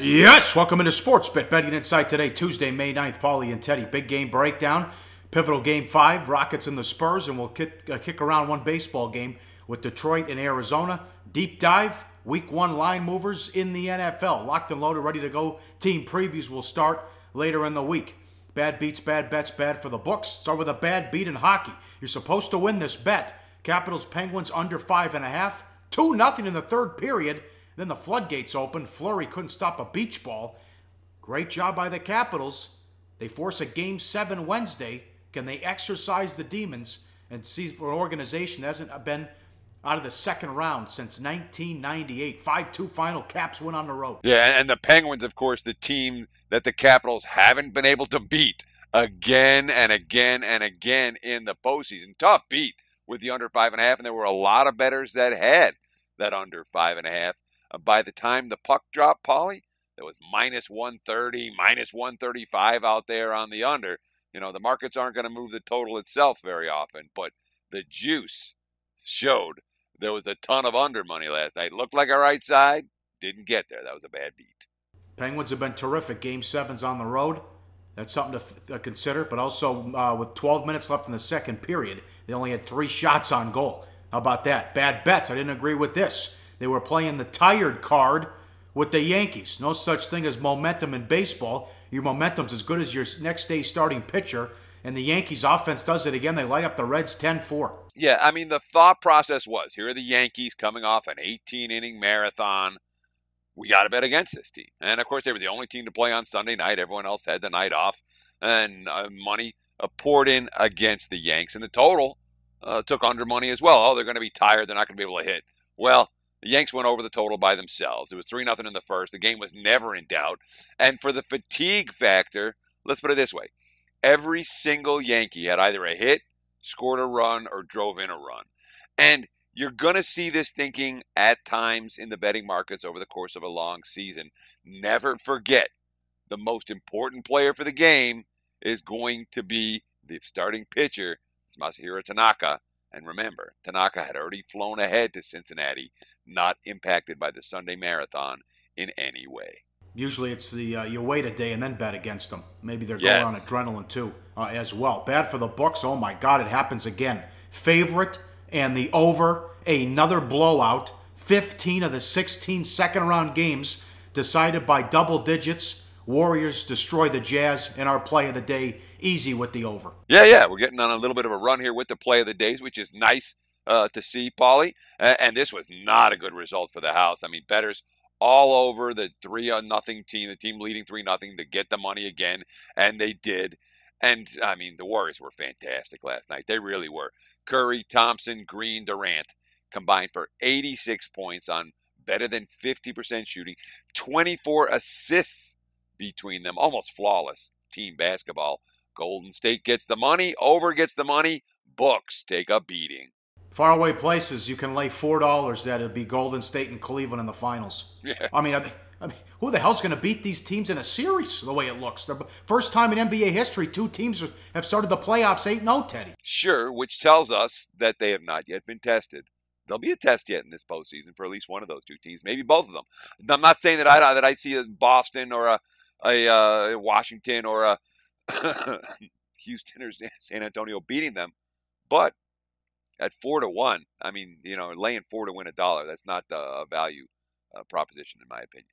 Yes, welcome into Sports Bet Betting Insight today, Tuesday, May 9th. Pauly and Teddy, big game breakdown. Pivotal game 5, Rockets and the Spurs, and we'll kick around one baseball game with Detroit and Arizona. Deep dive, week 1 line movers in the NFL. Locked and loaded, ready to go. Team previews will start later in the week. Bad beats, bad bets, bad for the books. Start with a bad beat in hockey. You're supposed to win this bet. Capitals Penguins under 5.5. 2-0 in the third period. Then the floodgates opened. Fleury couldn't stop a beach ball. Great job by the Capitals. They force a Game 7 Wednesday. Can they exercise the demons and see for an organization that hasn't been out of the second round since 1998? 5-2 final. Caps win on the road. Yeah, and the Penguins, of course, the team that the Capitals haven't been able to beat again and again and again in the postseason. Tough beat with the under 5.5, and there were a lot of bettors that had that under 5.5. By the time the puck dropped, Pauly, there was minus 130, minus 135 out there on the under. You know, the markets aren't going to move the total itself very often, but the juice showed there was a ton of under money last night. Looked like a right side, didn't get there. That was a bad beat. Penguins have been terrific. Game 7's on the road. That's something to consider, but also with 12 minutes left in the second period, they only had 3 shots on goal. How about that? Bad bets. I didn't agree with this. They were playing the tired card with the Yankees. No such thing as momentum in baseball. Your momentum's as good as your next day's starting pitcher, and the Yankees offense does it again. They light up the Reds 10-4. Yeah, I mean, the thought process was, here are the Yankees coming off an 18-inning marathon. We got to bet against this team. And, of course, they were the only team to play on Sunday night. Everyone else had the night off. And money poured in against the Yanks. And the total took under money as well. Oh, they're going to be tired. They're not going to be able to hit. Well, the Yanks went over the total by themselves. It was 3-0 in the first. The game was never in doubt. And for the fatigue factor, let's put it this way. Every single Yankee had either a hit, scored a run, or drove in a run. And you're going to see this thinking at times in the betting markets over the course of a long season. Never forget, the most important player for the game is going to be the starting pitcher. It's Masahiro Tanaka. And remember, Tanaka had already flown ahead to Cincinnati, not impacted by the Sunday marathon in any way. Usually it's the you wait a day and then bet against them. Maybe they're going on adrenaline too as well. Bad for the books. Oh my God, it happens again. Favorite and the over, another blowout. 15 of the 16 second-round games decided by double digits. Warriors destroy the Jazz in our play of the day. Easy with the over. Yeah. We're getting on a little bit of a run here with the play of the days, which is nice to see, Pauly. And this was not a good result for the house. I mean, bettors all over the 3-0 team, the team leading 3-0 to get the money again, and they did. And, I mean, the Warriors were fantastic last night. They really were. Curry, Thompson, Green, Durant combined for 86 points on better than 50% shooting, 24 assists between them, almost flawless team basketball. Golden State gets the money, over gets the money, books take a beating. Faraway places, you can lay $4 that it'll be Golden State and Cleveland in the finals. Yeah. I mean, who the hell's going to beat these teams in a series the way it looks? The first time in NBA history, 2 teams have started the playoffs 8-0, Teddy. Sure, which tells us that they have not yet been tested. There'll be a test yet in this postseason for at least one of those 2 teams, maybe both of them. I'm not saying that I see a Boston or a Washington or a Houston or San Antonio beating them, but at 4-1, I mean, you know, laying 4 to win $1, that's not a value proposition in my opinion.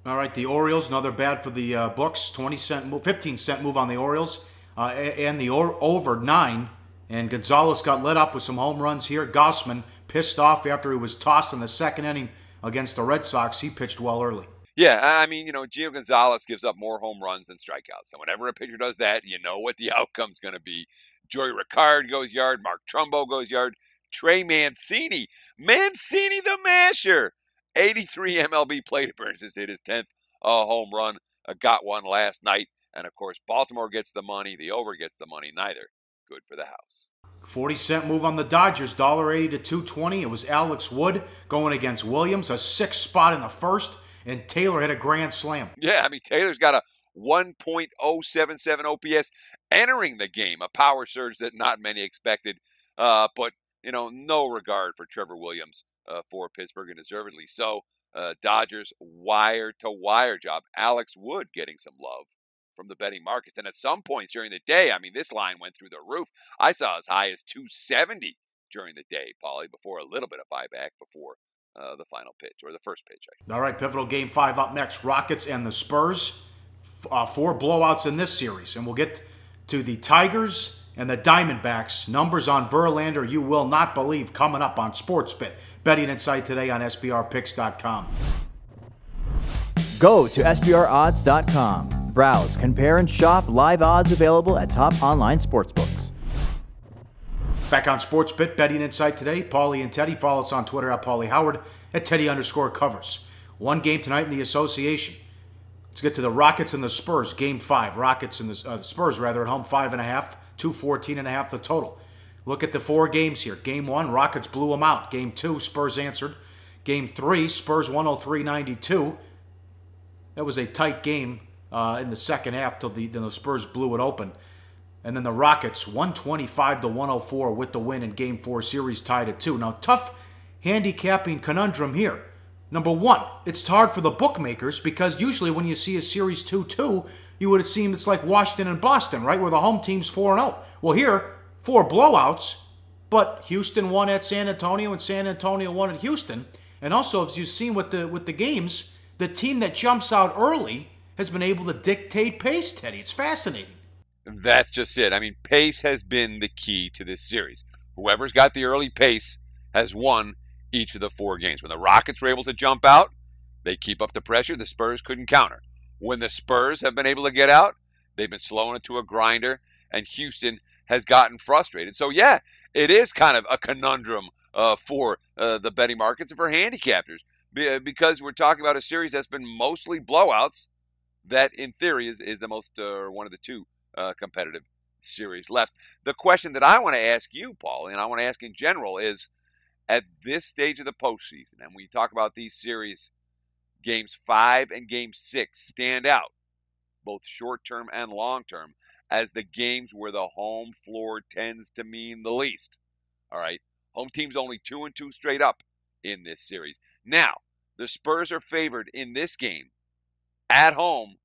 All right, the Orioles, another bad for the books. 20-cent move, 15-cent move on the Orioles, and the over 9. And Gonzalez got lit up with some home runs here. Gossman pissed off after he was tossed in the second inning against the Red Sox. He pitched well early. Yeah, I mean, you know, Gio Gonzalez gives up more home runs than strikeouts. And whenever a pitcher does that, you know what the outcome's going to be. Joey Ricard goes yard. Mark Trumbo goes yard. Trey Mancini. Mancini the Masher. 83 MLB plate appearances. Hit his 10th home run. Got one last night. And, of course, Baltimore gets the money. The over gets the money. Neither good for the house. 40-cent move on the Dodgers. $1.80 to $2.20. It was Alex Wood going against Williams. A 6th spot in the first. And Taylor hit a grand slam. Yeah, I mean, Taylor's got a 1.077 OPS entering the game, a power surge that not many expected. But, you know, no regard for Trevor Williams for Pittsburgh, and deservedly so. Dodgers wire-to-wire job. Alex Wood getting some love from the betting markets. And at some points during the day, I mean, this line went through the roof. I saw as high as 270 during the day, Pauly, before a little bit of buyback before the final pitch, or the first pitch. All right, pivotal Game 5 up next. Rockets and the Spurs. 4 blowouts in this series. And we'll get to the Tigers and the Diamondbacks. Numbers on Verlander you will not believe coming up on SportsBit. Betting Insight today on SBRPicks.com. Go to SBROdds.com. Browse, compare, and shop live odds available at top online sportsbooks. Back on SportsBit, Betting Insight today. Pauly and Teddy. Follow us on Twitter at Pauly Howard, at Teddy_covers. One game tonight in the association. Let's get to the Rockets and the Spurs. Game 5. Rockets and the Spurs, rather, at home 5.5. 214.5 the total. Look at the 4 games here. Game 1, Rockets blew them out. Game 2, Spurs answered. Game 3, Spurs 103-92. That was a tight game in the second half till the Spurs blew it open. And then the Rockets 125-104 with the win in Game 4, series tied at 2. Now, tough handicapping conundrum here. Number 1, it's hard for the bookmakers because usually when you see a series 2-2, you would assume it's like Washington and Boston, right, where the home team's 4-0. Well, here, 4 blowouts, but Houston won at San Antonio and San Antonio won at Houston. And also, as you've seen with the games, the team that jumps out early has been able to dictate pace, Teddy. It's fascinating. That's just it. I mean, pace has been the key to this series. Whoever's got the early pace has won each of the 4 games. When the Rockets were able to jump out, they keep up the pressure. The Spurs couldn't counter. When the Spurs have been able to get out, they've been slowing it to a grinder, and Houston has gotten frustrated. So, yeah, it is kind of a conundrum for the betting markets and for handicappers because we're talking about a series that's been mostly blowouts that, in theory, is the most one of the 2 competitive series left. The question that I want to ask you, Paul, and I want to ask in general is, at this stage of the postseason, and when you talk about these series, Games 5 and Game 6 stand out, both short-term and long-term, as the games where the home floor tends to mean the least. All right, home team's only 2-2 straight up in this series. Now, the Spurs are favored in this game at home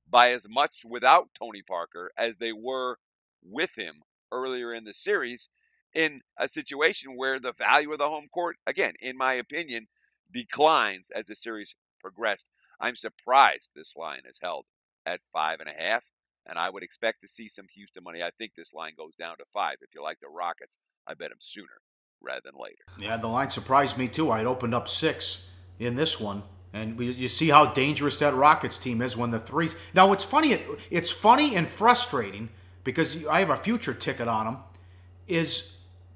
by as much without Tony Parker as they were with him earlier in the series, in a situation where the value of the home court, again, in my opinion, declines as the series progressed. I'm surprised this line is held at 5.5, and I would expect to see some Houston money. I think this line goes down to 5. If you like the Rockets, I bet them sooner rather than later. Yeah, the line surprised me too. I had opened up 6 in this one, and you see how dangerous that Rockets team is when the threes. Now, it's funny. It's funny and frustrating because I have a future ticket on them. Is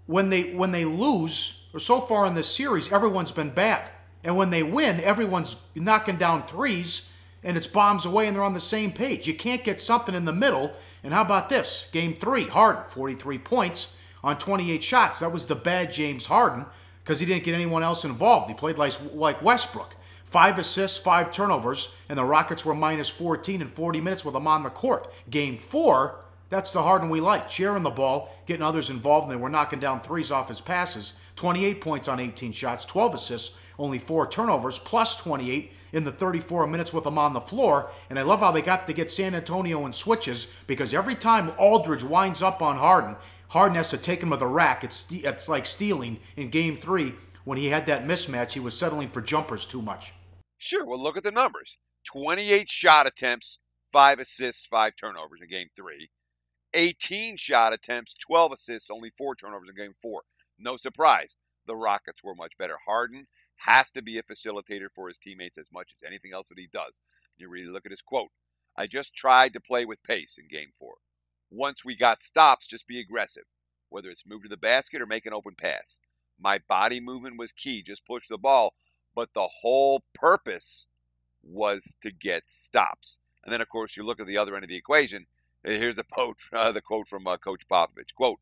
when they lose, or so far in this series, everyone's been bad. And when they win, everyone's knocking down threes, and it's bombs away, and they're on the same page. You can't get something in the middle. And how about this? Game 3, Harden, 43 points on 28 shots. That was the bad James Harden because he didn't get anyone else involved. He played like Westbrook. 5 assists, 5 turnovers, and the Rockets were minus 14 in 40 minutes with him on the court. Game 4, that's the Harden we like. Sharing the ball, getting others involved, and they were knocking down threes off his passes. 28 points on 18 shots, 12 assists, only 4 turnovers, plus 28 in the 34 minutes with him on the floor. And I love how they got to get San Antonio in switches because every time Aldridge winds up on Harden, Harden has to take him with a rack. It's like stealing in Game 3 when he had that mismatch. He was settling for jumpers too much. Sure, well, look at the numbers. 28 shot attempts, 5 assists, 5 turnovers in Game 3. 18 shot attempts, 12 assists, only 4 turnovers in Game 4. No surprise, the Rockets were much better. Harden has to be a facilitator for his teammates as much as anything else that he does. You really look at his quote. I just tried to play with pace in Game 4. Once we got stops, just be aggressive, whether it's move to the basket or make an open pass. My body movement was key, just push the ball, but the whole purpose was to get stops. And then, of course, you look at the other end of the equation. Here's the quote from Coach Popovich. Quote,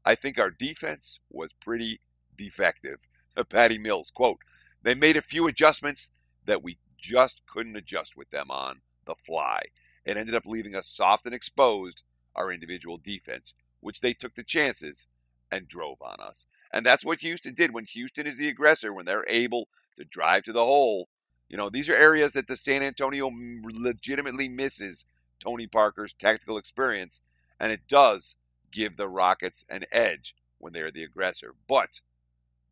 I think our defense was pretty defective. Patty Mills, quote, they made a few adjustments that we just couldn't adjust with them on the fly. It ended up leaving us soft and exposed, our individual defense, which they took the chances and drove on us. And that's what Houston did. When Houston is the aggressor, when they're able to drive to the hole, You know, these are areas that the San Antonio legitimately misses Tony Parker's tactical experience, and it does give the Rockets an edge when they're the aggressor. But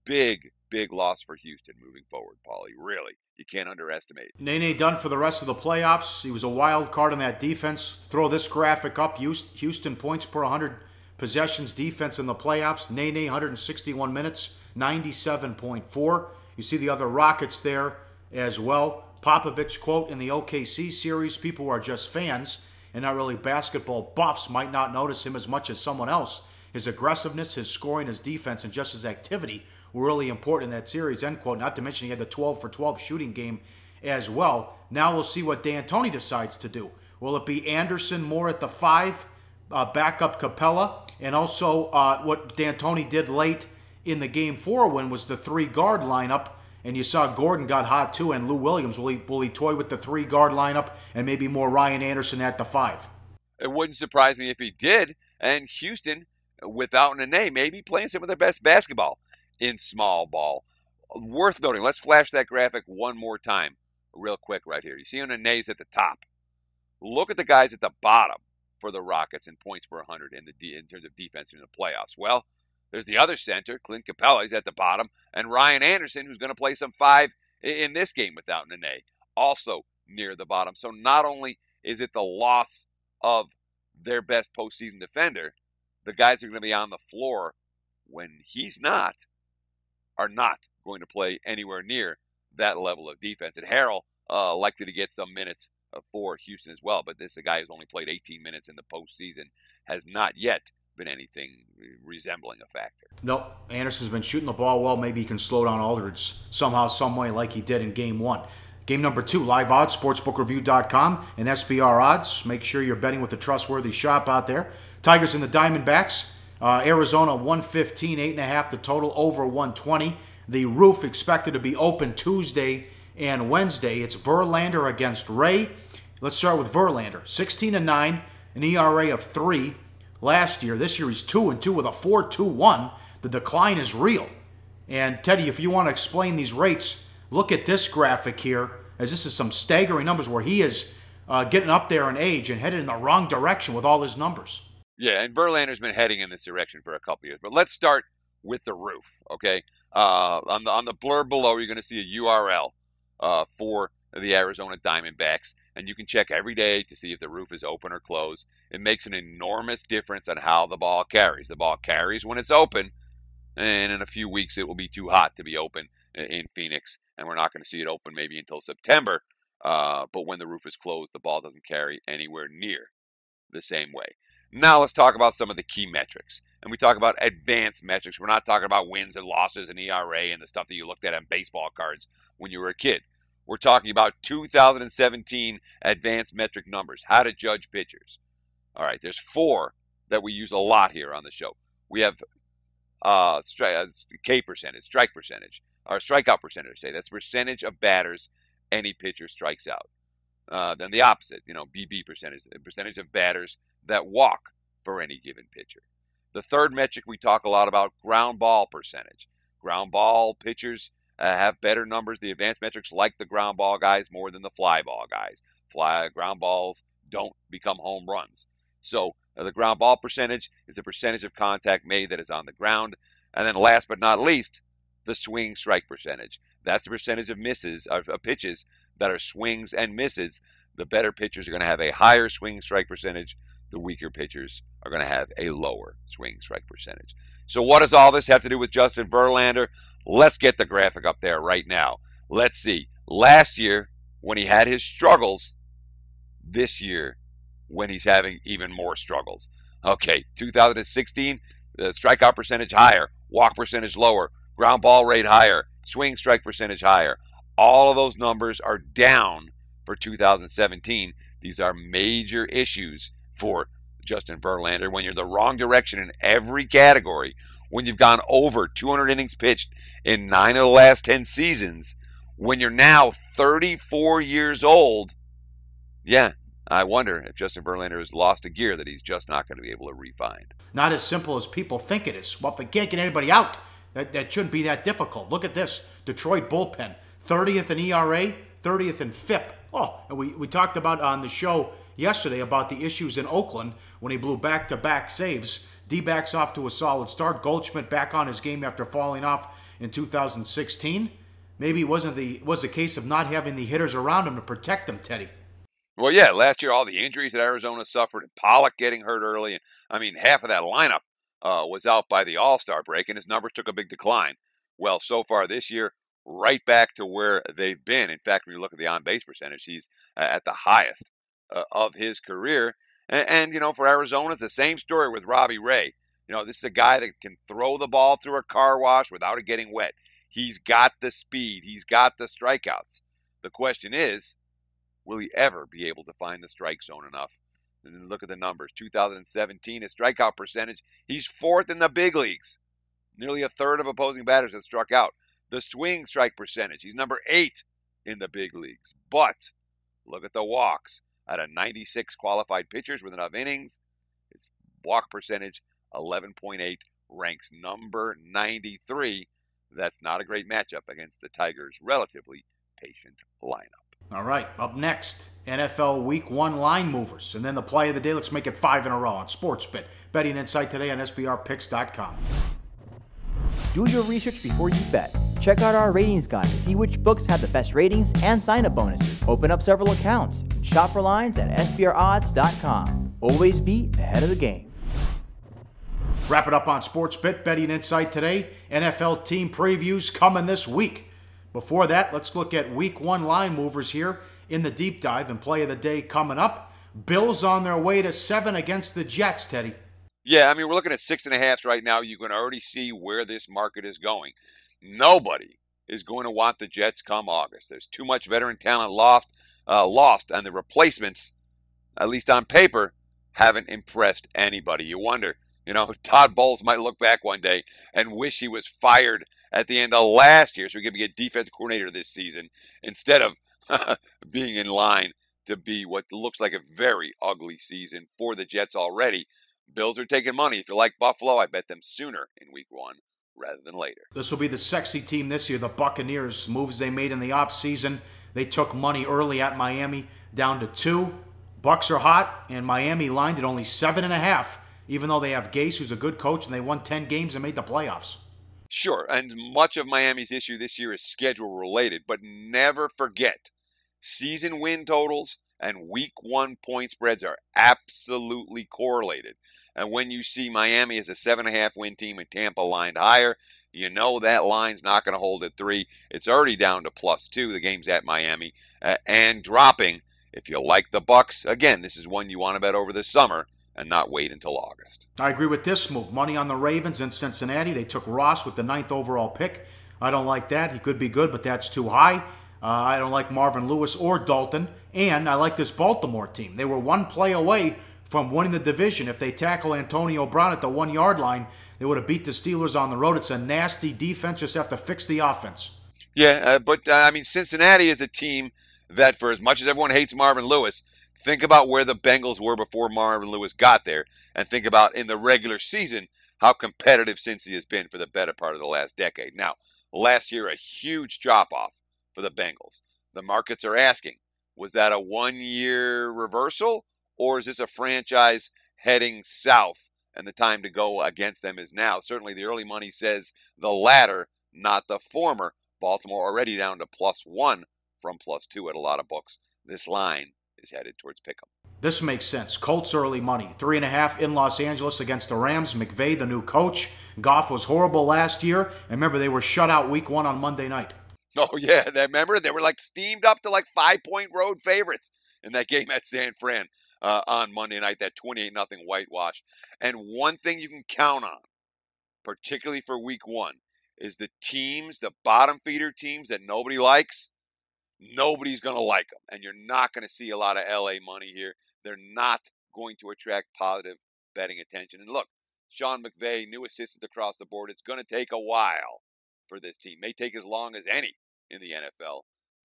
big loss for Houston moving forward, Pauly. Really, you can't underestimate. Nene done for the rest of the playoffs. He was a wild card in that defense. Throw this graphic up. Houston points per 100 possessions defense in the playoffs. Nene 161 minutes, 97.4. You see the other Rockets there as well. Popovich quote in the OKC series, people who are just fans and not really basketball buffs might not notice him as much as someone else. His aggressiveness, his scoring, his defense, and just his activity were really important in that series, end quote. Not to mention he had the 12 for 12 shooting game as well. Now we'll see what D'Antoni decides to do. Will it be Anderson more at the 5, backup Capella, and also what D'Antoni did late in the Game 4 win was the 3-guard lineup, and you saw Gordon got hot too, and Lou Williams. Will he toy with the 3-guard lineup and maybe more Ryan Anderson at the 5? It wouldn't surprise me if he did, and Houston, without Nene, maybe playing some of their best basketball in small ball. Worth noting, let's flash that graphic one more time real quick right here. You see Nene's at the top. Look at the guys at the bottom for the Rockets in points per 100 in terms of defense in the playoffs. Well, there's the other center, Clint Capella, he's at the bottom, and Ryan Anderson, who's going to play some 5 in this game without Nene, also near the bottom. So not only is it the loss of their best postseason defender, the guys who are going to be on the floor when he's not are not going to play anywhere near that level of defense. And Harrell likely to get some minutes for Houston as well, but this is a guy who's only played 18 minutes in the postseason, has not yet been anything resembling a factor. Nope. Anderson's been shooting the ball well. Maybe he can slow down Aldridge somehow, some way, like he did in Game 1. Game number 2, live odds, sportsbookreview.com and SBR odds. Make sure you're betting with a trustworthy shop out there. Tigers and the Diamondbacks. Arizona 115, 8.5 the total, over 120. The roof expected to be open Tuesday and Wednesday. It's Verlander against Ray. Let's start with Verlander. 16-9, an ERA of 3 last year. This year he's 2-2 with a 4.21. The decline is real. And Teddy, if you want to explain these rates, look at this graphic here, as this is some staggering numbers where he is getting up there in age and headed in the wrong direction with all his numbers. Yeah, and Verlander's been heading in this direction for a couple years. But let's start with the roof, okay? On the blurb below, you're going to see a URL for the Arizona Diamondbacks, and you can check every day to see if the roof is open or closed. It makes an enormous difference on how the ball carries. The ball carries when it's open, and in a few weeks it will be too hot to be open in Phoenix, and we're not going to see it open maybe until September. But when the roof is closed, the ball doesn't carry anywhere near the same way. Now let's talk about some of the key metrics. And we talk about advanced metrics. We're not talking about wins and losses and ERA and the stuff that you looked at on baseball cards when you were a kid. We're talking about 2017 advanced metric numbers, how to judge pitchers. All right, there's 4 that we use a lot here on the show. We have K percentage, strike percentage, or strikeout percentage, say. That's percentage of batters any pitcher strikes out. Then the opposite, BB percentage, the percentage of batters that walk for any given pitcher. The third metric we talk a lot about, ground ball percentage. Ground ball pitchers have better numbers. The advanced metrics like the ground ball guys more than the fly ball guys. Ground balls don't become home runs. So the ground ball percentage is the percentage of contact made that is on the ground. And then last but not least, the swing strike percentage. That's the percentage of misses, of pitches that are swings and misses. The better pitchers are going to have a higher swing strike percentage. The weaker pitchers are going to have a lower swing strike percentage. So what does all this have to do with Justin Verlander? Let's get the graphic up there right now. Let's see. Last year, when he had his struggles, this year, when he's having even more struggles. Okay, 2016, the strikeout percentage higher, walk percentage lower, ground ball rate higher, swing strike percentage higher. All of those numbers are down for 2017. These are major issues for Justin Verlander when you're the wrong direction in every category, when you've gone over 200 innings pitched in 9 of the last 10 seasons, when you're now 34 years old. Yeah, I wonder if Justin Verlander has lost a gear that he's just not going to be able to refine. Not as simple as people think it is. Well, if they can't get anybody out, that shouldn't be that difficult. Look at this. Detroit bullpen, 30th in ERA, 30th in FIP. Oh, and we talked about on the show yesterday about the issues in Oakland when he blew back-to-back saves. D-backs off to a solid start. Goldschmidt back on his game after falling off in 2016. Maybe it was the case of not having the hitters around him to protect him, Teddy. Well, yeah, last year all the injuries that Arizona suffered, and Pollock getting hurt early, and I mean half of that lineup was out by the All-Star break, and his numbers took a big decline. Well, so far this year, right back to where they've been. In fact, when you look at the on-base percentage, he's at the highest of his career. And, you know, for Arizona, it's the same story with Robbie Ray. You know, this is a guy that can throw the ball through a car wash without it getting wet. He's got the speed. He's got the strikeouts. The question is, will he ever be able to find the strike zone enough? And then look at the numbers. 2017, his strikeout percentage, he's 4th in the big leagues. Nearly a third of opposing batters have struck out. The swing strike percentage, he's number 8 in the big leagues. But look at the walks. Out of 96 qualified pitchers with enough innings, his walk percentage, 11.8, ranks number 93. That's not a great matchup against the Tigers' relatively patient lineup. All right, up next, NFL Week 1 line movers. And then the play of the day. Let's make it 5 in a row on SportsBit. Betting Insight today on SBRpicks.com. Do your research before you bet. Check out our ratings guide to see which books have the best ratings and sign-up bonuses. Open up several accounts. Shop for lines at SBRodds.com. Always be ahead of the game. Wrap it up on SportsBit. Betting Insight today. NFL team previews coming this week. Before that, let's look at Week 1 line movers here in the deep dive and play of the day coming up. Bills on their way to 7 against the Jets, Teddy. Yeah, I mean, we're looking at 6.5 right now. You can already see where this market is going. Nobody is going to want the Jets come August. There's too much veteran talent lost, and the replacements, at least on paper, haven't impressed anybody. You wonder, you know, Todd Bowles might look back one day and wish he was fired at the end of last year so he could be a defensive coordinator this season instead of being in line to be what looks like a very ugly season for the Jets already. Bills are taking money. If you like Buffalo, I bet them sooner in Week 1 rather than later. This will be the sexy team this year, the Buccaneers. Moves they made in the offseason. They took money early at Miami down to 2. Bucs are hot, and Miami lined at only 7.5, even though they have Gase, who's a good coach, and they won 10 games and made the playoffs. Sure, and much of Miami's issue this year is schedule related, but never forget, season win totals and Week 1 point spreads are absolutely correlated. And when you see Miami as a 7.5 win team and Tampa lined higher, you know that line's not going to hold at 3. It's already down to +2. The game's at Miami and dropping. If you like the Bucs, again, this is one you want to bet over this summer and not wait until August. I agree with this move. Money on the Ravens in Cincinnati. They took Ross with the 9th overall pick. I don't like that. He could be good, but that's too high. I don't like Marvin Lewis or Dalton. And I like this Baltimore team. They were one play away from winning the division. If they tackle Antonio Brown at the 1-yard line, they would have beat the Steelers on the road. It's a nasty defense. Just have to fix the offense. Yeah, but I mean, Cincinnati is a team that, for as much as everyone hates Marvin Lewis, think about where the Bengals were before Marvin Lewis got there, and think about in the regular season how competitive Cincy has been for the better part of the last decade. Now, last year, a huge drop-off for the Bengals. The markets are asking, was that a 1-year reversal, or is this a franchise heading south and the time to go against them is now? Certainly the early money says the latter, not the former. Baltimore already down to +1 from +2 at a lot of books. This line is headed towards pick'em. This makes sense. Colts early money. 3.5 in Los Angeles against the Rams. McVay, the new coach. Goff was horrible last year. And remember, they were shut out Week 1 on Monday night. Oh, yeah. Remember, they were like steamed up to like 5-point road favorites in that game at San Fran on Monday night, that 28-0 whitewash. And one thing you can count on, particularly for Week 1, is the teams, the bottom feeder teams that nobody likes, nobody's going to like them. And you're not going to see a lot of LA money here. They're not going to attract positive betting attention. And look, Sean McVay, new assistant across the board, it's going to take a while for this team. May take as long as any in the NFL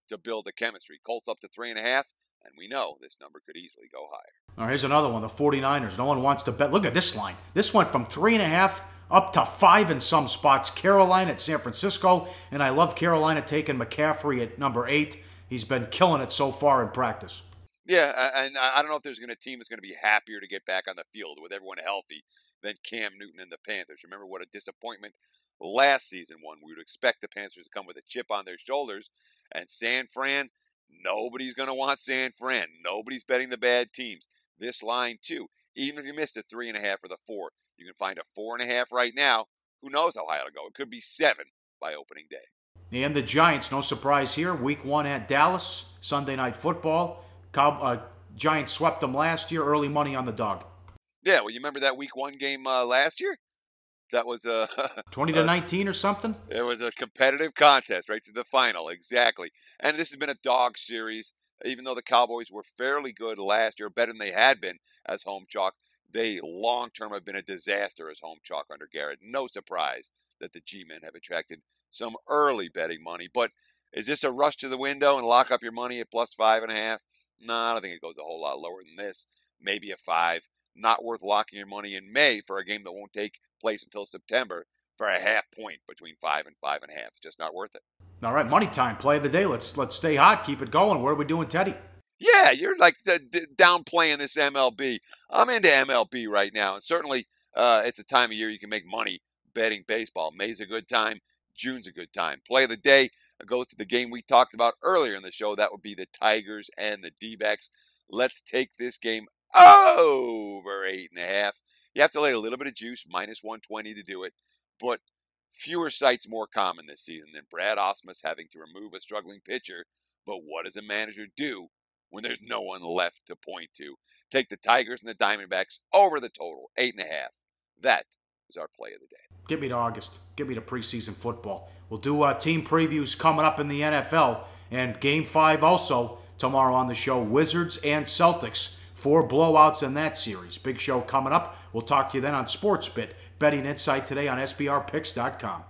to build the chemistry. Colts up to 3.5, and we know this number could easily go higher. All right, here's another one, the 49ers. No one wants to bet. Look at this line. This went from 3.5 up to 5 in some spots. Carolina at San Francisco, and I love Carolina taking McCaffrey at number 8. He's been killing it so far in practice. Yeah, and I don't know if there's a team that's going to be happier to get back on the field with everyone healthy than Cam Newton and the Panthers. Remember what a disappointment last season was. We would expect the Panthers to come with a chip on their shoulders. And San Fran, nobody's going to want San Fran. Nobody's betting the bad teams. This line, too, even if you missed a 3.5 or the 4, you can find a 4.5 right now. Who knows how high it'll go? It could be 7 by opening day. And the Giants, no surprise here. Week 1 at Dallas, Sunday Night Football. Giants swept them last year. Early money on the dog. Yeah, well, you remember that Week 1 game last year? That was 20-19 or something? It was a competitive contest right to the final, exactly. And this has been a dog series. Even though the Cowboys were fairly good last year, better than they had been as home chalk, they long-term have been a disaster as home chalk under Garrett. No surprise that the G-men have attracted some early betting money. But is this a rush to the window and lock up your money at plus 5.5? No, I don't think it goes a whole lot lower than this. Maybe a 5. Not worth locking your money in May for a game that won't take place until September for a half point between 5 and 5.5. It's just not worth it. All right, money time, play of the day. Let's stay hot, keep it going. What are we doing, Teddy? Yeah, you're like downplaying this MLB. I'm into MLB right now, and certainly it's a time of year you can make money betting baseball. May's a good time. June's a good time. Play of the day goes to the game we talked about earlier in the show. That would be the Tigers and the D-backs. Let's take this game over 8.5. You have to lay a little bit of juice, minus 120 to do it, but fewer sights more common this season than Brad Ausmus having to remove a struggling pitcher. But what does a manager do when there's no one left to point to? Take the Tigers and the Diamondbacks over the total, 8.5. That is our play of the day. Give me to August. Give me to preseason football. We'll do team previews coming up in the NFL, and Game 5 also tomorrow on the show. Wizards and Celtics. 4 blowouts in that series. Big show coming up. We'll talk to you then on SportsBit. Betting Insight today on SBRPicks.com.